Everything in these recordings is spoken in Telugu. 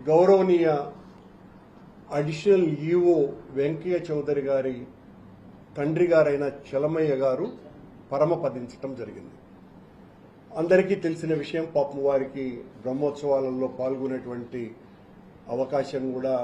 గౌరవనీయ అడిషనల్ ఈఓ వెంకయ్య చౌదరి గారి తండ్రి గారైన చలమయ్య గారు పరమపదించడం జరిగింది. అందరికీ తెలిసిన విషయం. పాపం వారికి బ్రహ్మోత్సవాలలో పాల్గొనేటువంటి అవకాశం కూడా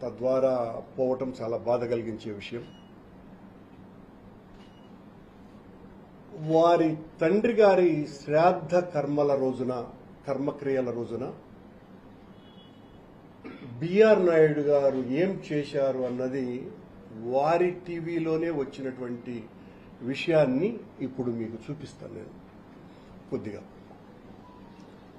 తద్వారా పోవటం చాలా బాధ కలిగించే విషయం. వారి తండ్రి గారి శ్రాద్ధ కర్మక్రియల రోజున బిఆర్ నాయుడు గారు ఏం చేశారు అన్నది వారి టీవీలోనే వచ్చినటువంటి విషయాన్ని ఇప్పుడు మీకు చూపిస్తాను నేను కొద్దిగా.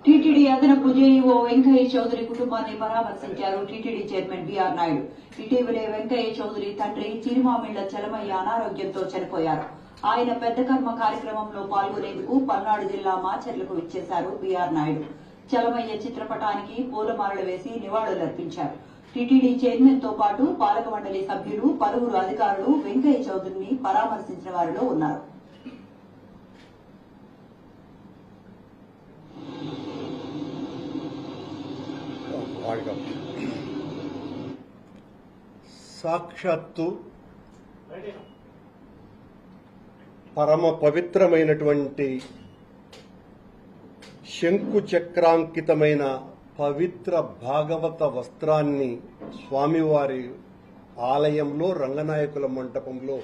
టీటీడీ అదనపు జేఈఓ వెంకయ్య చౌదరి కుటుంబాన్ని పరామర్శించారు టీటీడీ చైర్మన్ బీఆర్ నాయుడు. ఇటీవలే వెంకయ్య చౌదరి తండ్రి చిరుమామిళ్ల చలమయ్య అనారోగ్యంతో చనిపోయారు. ఆయన పెద్ద కర్మ కార్యక్రమంలో పాల్గొనేందుకు పల్నాడు జిల్లా మాచర్లకు విచ్చేశారు బీఆర్ నాయుడు. చలమయ్య చిత్రపటానికి పూలమాలలు వేసి నివాళులర్పించారు. టీటీడీ చైర్మన్ తో పాటు పాలక మండలి సభ్యులు, పలువురు అధికారులు వెంకయ్య చౌదరిని పరామర్శించిన వారిలో ఉన్నారు. సాక్షాత్తు పరమ పవిత్రమైనటువంటి శంకు చక్రాంకితమైన పవిత్ర భాగవత వస్త్రాన్ని స్వామివారి ఆలయంలో రంగనాయకుల మంటపంలో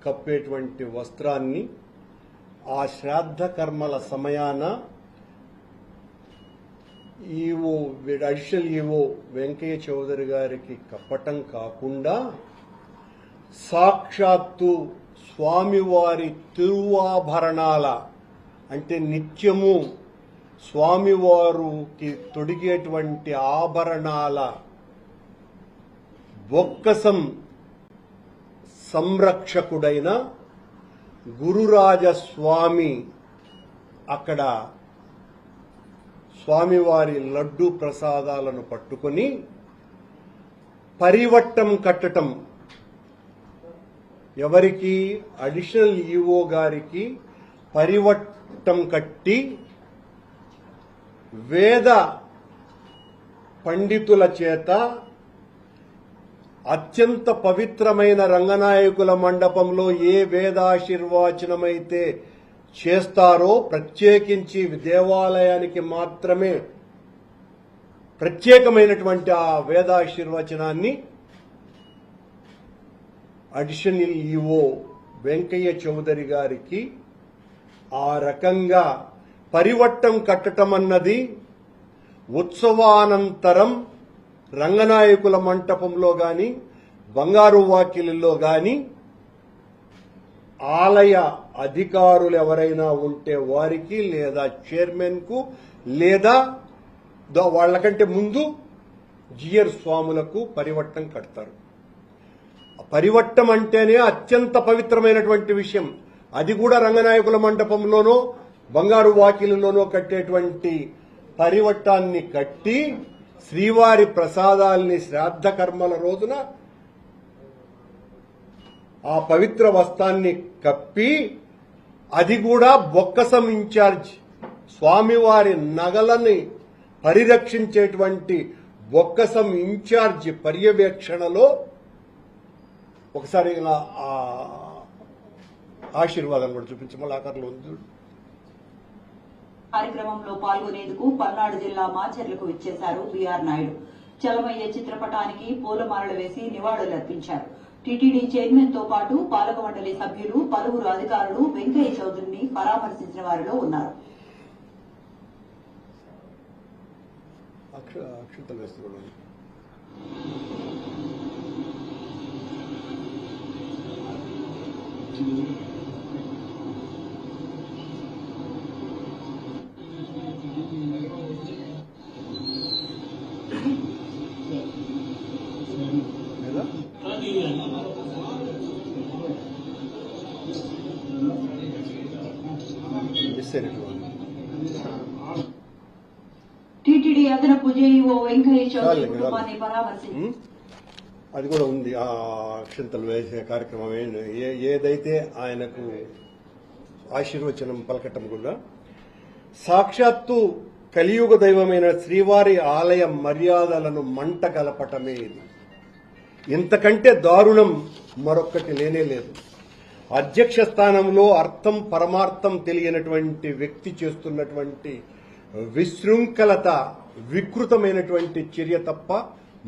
కప్పేటువంటి వస్త్రాన్ని ఆ శ్రాద్ధ కర్మల సమయాన అడిషనల్ ఈవో వెంకయ్య చౌదరి గారికి కప్పటం కాకుండా సాక్షాత్తు స్వామివారి తిరువాభరణాల అంటే నిత్యము స్వామివారికి తొడిగేటువంటి ఆభరణాల బొక్కసం సంరక్షకుడైన గురురాజస్వామి అక్కడ స్వామివారి లడ్డూ ప్రసాదాలను పట్టుకొని పరివట్టం కట్టటం, ఎవరికి అడిషనల్ ఈఓ గారికి పరివట్టం కట్టి వేద పండితుల చేత అత్యంత పవిత్రమైన రంగనాయకుల మండపంలో ఏ వేదాశీర్వచనమైతే చేస్తారో, ప్రత్యేకించి దేవాలయానికి మాత్రమే ప్రత్యేకమైనటువంటి ఆ వేదాశీర్వచనాన్ని అడిషనల్ ఈఓ వెంకయ్య చౌదరి గారికి ఆ రకంగా పరివట్టం కట్టడం అన్నది ఉత్సవానంతరం రంగనాయకుల మంటపంలో గాని బంగారు వాకిలిలో గాని ఆలయ అధికారులు ఎవరైనా ఉంటే వారికి లేదా చైర్మన్ కు లేదా వాళ్లకంటే ముందు జియర్ స్వాములకు పరివట్టం కడతారు. పరివట్టం అంటేనే అత్యంత పవిత్రమైనటువంటి విషయం. అది కూడా రంగనాయకుల మండపంలోనో బంగారు వాకిలిలోనో కట్టేటువంటి పరివట్టాన్ని కట్టి శ్రీవారి ప్రసాదాల్ని శ్రాద్ధ కర్మల రోజున ఆ పవిత్ర వస్త్రాన్ని కప్పి, అది కూడా బొక్కసం ఇన్ఛార్జ్ స్వామివారి నగలని పరిరక్షించేటువంటి బొక్కసం ఇన్ఛార్జ్ పర్యవేక్షణలో ఒకసారి ఇలా ఆశీర్వాదం కూడా చూపించమని ఆకారంలో ఉంది. కార్యక్రమంలో పాల్గొనేందుకు పల్నాడు జిల్లా మాచర్లకు విచ్చేశారు బీఆర్ నాయుడు. చలమయ్య చిత్రపటానికి పూలమాలలు వేసి నివాళులర్పించారు. టీటీడీ చైర్మన్ తో పాటు పాలక మండలి సభ్యులు, పలువురు అధికారులు వెంకయ్య చౌదరిని పరామర్శించిన వారిలో ఉన్నారు. టీటీడీ అదనపు జేఈఓ వెంకయ్య చౌదరి కుటుంబాన్ని పరామర్శించారు. అది కూడా ఉంది. ఆ అక్షంతలు వేసే కార్యక్రమం ఏదైతే ఆయనకు ఆశీర్వచనం పలకటం కూడా సాక్షాత్తు కలియుగ దైవమైన శ్రీవారి ఆలయ మర్యాదలను మంట కలపటమే ఇది. ఇంతకంటే దారుణం మరొక్కటి లేనే లేదు. అధ్యక్ష స్థానంలో అర్థం పరమార్థం తెలియనటువంటి వ్యక్తి చేస్తున్నటువంటి విశృంఖలత, వికృతమైనటువంటి చర్య తప్ప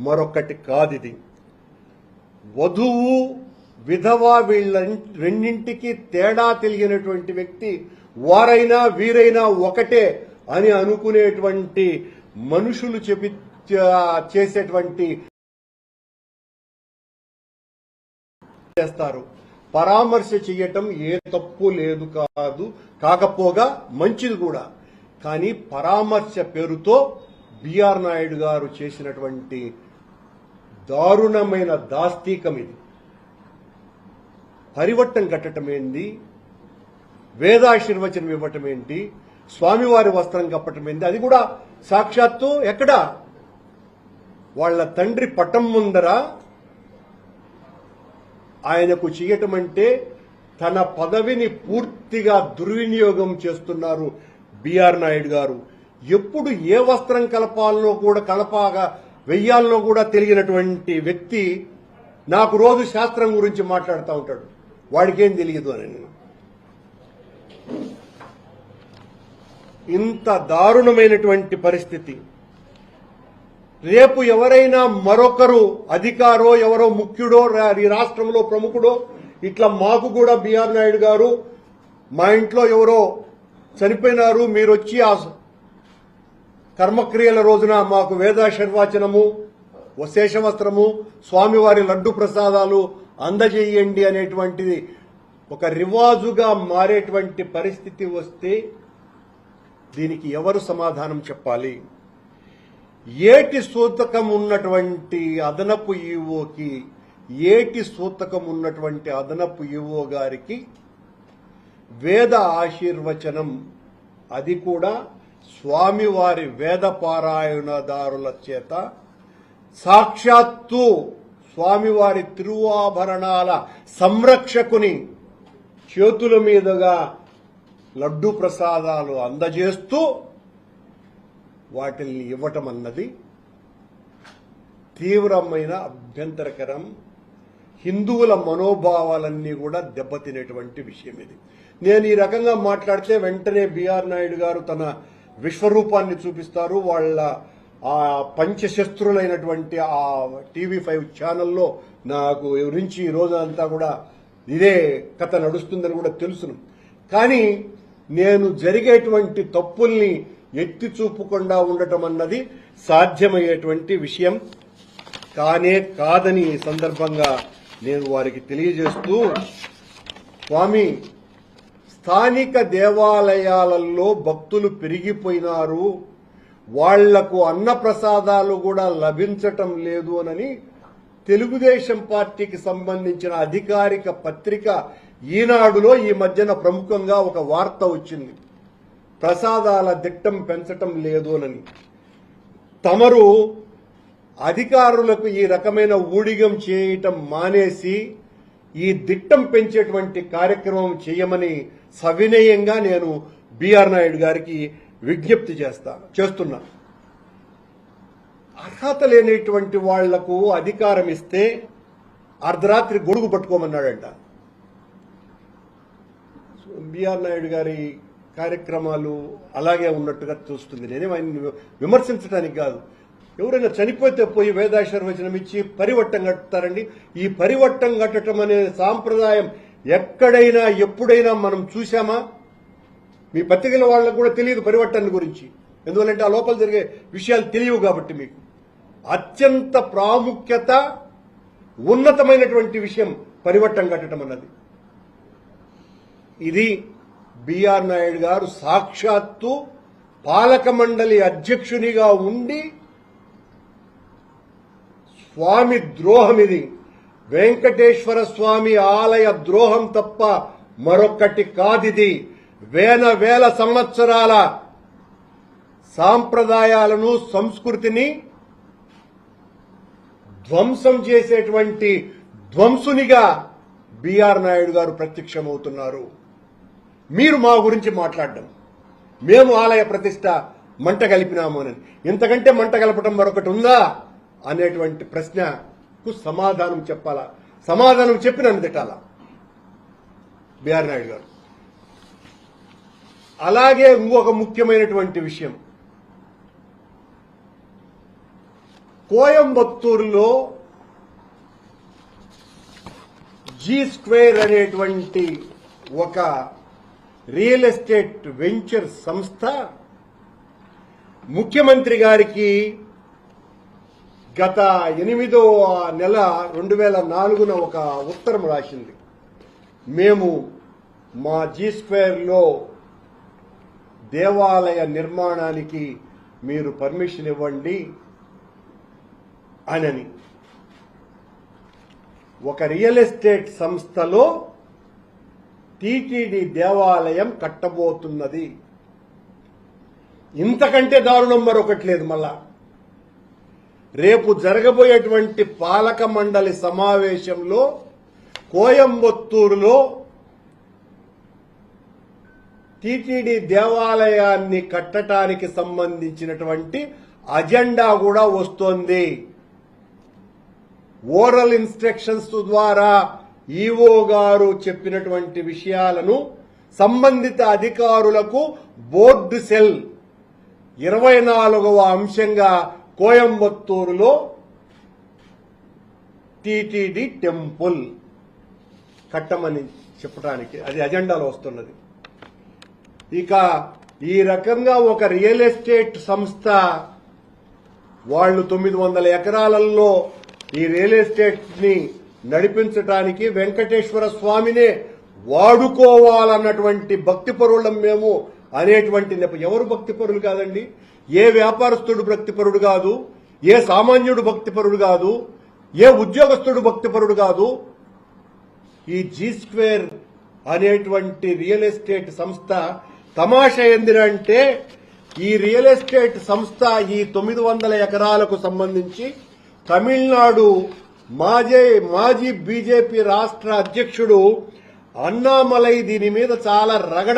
మరొక్కటి కాదిది. వధువు విధవ వీళ్ళ రెండింటికి తేడా తెలియనటువంటి వ్యక్తి వారైనా వీరైనా ఒకటే అని అనుకునేటువంటి మనుషులు చేసేటువంటి చేస్తారు. పరామర్శ చేయటం ఏ తప్పు లేదు కాదు, కాకపోగా మంచిది కూడా. కానీ పరామర్శ పేరుతో బిఆర్ నాయుడు గారు చేసినటువంటి దారుణమైన దాస్తీకం ఇది. పరివట్టం కట్టడం ఏంది, వేదాశీర్వచనం ఇవ్వటం ఏంటి, స్వామివారి వస్త్రం కప్పటం ఏంది, అది కూడా సాక్షాత్తు ఎక్కడ వాళ్ళ తండ్రి పటం ముందర ఆయనకు చేయటం అంటే తన పదవిని పూర్తిగా దుర్వినియోగం చేస్తున్నారు బిఆర్ నాయుడు గారు. ఎప్పుడు ఏ వస్త్రం కలపాలనో కూడా కలపాగా వెయ్యాలనో కూడా తెలియనటువంటి వ్యక్తి నాకు రోజు శాస్త్రం గురించి మాట్లాడుతూ ఉంటాడు. వాడికేం తెలియదు అని. ఇంత దారుణమైనటువంటి పరిస్థితి. రేపు ఎవరైనా మరొకరు అధికారో ఎవరో ముఖ్యుడో ఈ రాష్ట్రంలో ప్రముఖుడో ఇట్లా మాకు కూడా బిఆర్ నాయుడు గారు మా ఇంట్లో ఎవరో చనిపోయినారు, మీరు వచ్చి ఆ కర్మక్రియల రోజున మాకు వేదాశీర్వచనము, శేషవస్త్రము, స్వామివారి లడ్డు ప్రసాదాలు అందజేయండి అనేటువంటిది ఒక రివాజుగా మారేటువంటి పరిస్థితి వస్తే దీనికి ఎవరు సమాధానం చెప్పాలి? ఏటి సూతకం ఉన్నటువంటి అదనపు ఈవోకి, ఏటి సూతకం ఉన్నటువంటి అదనపు ఈవో గారికి వేద ఆశీర్వచనం, అది కూడా స్వామివారి వేద పారాయణదారుల చేత సాక్షాత్తు స్వామివారి తిరువాభరణాల సంరక్షకుని చేతుల మీదుగా లడ్డు ప్రసాదాలు అందజేస్తూ వాటిల్ని ఇవ్వటం అన్నది తీవ్రమైన అభ్యంతరకరం. హిందువుల మనోభావాలన్నీ కూడా దెబ్బతినేటువంటి విషయం ఇది. నేను ఈ రకంగా మాట్లాడితే వెంటనే బిఆర్ నాయుడు గారు తన విశ్వరూపాన్ని చూపిస్తారు. వాళ్ళ ఆ పంచశస్త్రులైనటువంటి ఆ TV5 ఛానల్లో నాకు గురించి ఈ రోజంతా కూడా ఇదే కథ నడుస్తుందని కూడా తెలుసును. కానీ నేను జరిగేటువంటి తప్పుల్ని ఎత్తి చూపకుండా ఉండటం అన్నది సాధ్యమయ్యేటువంటి విషయం కానే కాదని ఈ సందర్భంగా నేను వారికి తెలియజేస్తూ, స్వామి, స్థానిక దేవాలయాలలో భక్తులు పెరిగిపోయినారు, వాళ్లకు అన్నప్రసాదాలు కూడా లభించటం లేదు అని తెలుగుదేశం పార్టీకి సంబంధించిన అధికారిక పత్రిక ఈనాడులో ఈ మధ్యన ప్రముఖంగా ఒక వార్త వచ్చింది. ప్రసాదాల దిట్టం పెంచటం లేదు అని. తమరు అధికారులకు ఈ రకమైన ఊడిగం చేయటం మానేసి ఈ దిట్టం పెంచేటువంటి కార్యక్రమం చేయమని సవినయంగా నేను బిఆర్ నాయుడు గారికి విజ్ఞప్తి చేస్తున్నా. అర్హత లేనిటువంటి వాళ్లకు అధికారం ఇస్తే అర్ధరాత్రి గొడుగు పట్టుకోమన్నాడంట. బిఆర్ నాయుడు గారి కార్యక్రమాలు అలాగే ఉన్నట్టుగా చూస్తుంది. నేనేం ఆయన విమర్శించడానికి కాదు. ఎవరైనా చనిపోతే పోయి వేదాశీర్వచనం ఇచ్చి పరివట్టం కట్టుతారండి. ఈ పరివట్టం కట్టడం అనే సాంప్రదాయం ఎక్కడైనా ఎప్పుడైనా మనం చూశామా? మీ పత్రికల వాళ్ళకు కూడా తెలియదు పరివట్టాన్ని గురించి. ఎందువల్లంటే ఆ లోపల జరిగే విషయాలు తెలియవు కాబట్టి. మీకు అత్యంత ప్రాముఖ్యత ఉన్నతమైనటువంటి విషయం పరివట్టం కట్టడం అన్నది. ఇది బిఆర్ నాయుడు గారు సాక్షాత్తు పాలక మండలి అధ్యక్షునిగా ఉండి స్వామి ద్రోహం ఇది. వెంకటేశ్వర స్వామి ఆలయ ద్రోహం తప్ప మరొక్కటి కాదిది. వేల సంవత్సరాల సాంప్రదాయాలను, సంస్కృతిని ధ్వంసం చేసేటువంటి ధ్వంసునిగా బిఆర్ నాయుడు గారు ప్రత్యక్షమవుతున్నారు. మీరు మా గురించి మాట్లాడడం, మేము ఆలయ ప్రతిష్ట మంట కలిపినాము అని. ఇంతకంటే మంట కలపటం మరొకటి ఉందా అనేటువంటి ప్రశ్నకు సమాధానం చెప్పాలా. సమాధానం చెప్పి నన్ను తిట్టాలా బిఆర్ నాయుడు గారు. అలాగే ఇంకొక ముఖ్యమైనటువంటి విషయం, కోయంబత్తూరులో G2 అనేటువంటి ఒక రియల్ ఎస్టేట్ వెంచర్ సంస్థ ముఖ్యమంత్రి గారికి గత 8వ నెల 2004 ఒక ఉత్తరం రాసింది. మేము మా G2లో దేవాలయ నిర్మాణానికి మీరు పర్మిషన్ ఇవ్వండి అని. ఒక రియల్ ఎస్టేట్ సంస్థలో టీటీడీ దేవాలయం కట్టబోతున్నది. ఇంతకంటే దారుణం మరొకటి లేదు. మళ్ళా రేపు జరగబోయేటువంటి పాలక మండలి సమావేశంలో కోయంబత్తూరులో టీటీడీ దేవాలయాన్ని కట్టడానికి సంబంధించినటువంటి అజెండా కూడా వస్తోంది. ఓరల్ ఇన్స్ట్రక్షన్స్ ద్వారా ఈవో గారు చెప్పినటువంటి విషయాలను సంబంధిత అధికారులకు బోర్డు సెల్ 24వ అంశంగా కోయంబత్తూరులో టీటీడీ టెంపుల్ కట్టమని చెప్పడానికి అది అజెండాలో వస్తున్నది. ఇక ఈ రకంగా ఒక రియల్ ఎస్టేట్ సంస్థ వాళ్ళు 900 ఎకరాలలో ఈ రియల్ ఎస్టేట్ ని నడిపించడానికి వెంకటేశ్వర స్వామినే వాడుకోవాలన్నటువంటి భక్తిపరులం మేము అనేటువంటి ఎవరు భక్తిపరులు కాదండి. ఏ వ్యాపారస్తుడు భక్తిపరుడు కాదు, ఏ సామాన్యుడు భక్తిపరుడు కాదు, ఏ ఉద్యోగస్తుడు భక్తిపరుడు కాదు. ఈ G2 అనేటువంటి రియల్ ఎస్టేట్ సంస్థ తమాషా ఏందిరంటే, ఈ రియల్ ఎస్టేట్ సంస్థ ఈ 900 ఎకరాలకు సంబంధించి తమిళనాడు మాజీ బీజేపీ రాష్ట్ర అధ్యక్షుడు అన్నామలై దీని మీద చాలా రగడ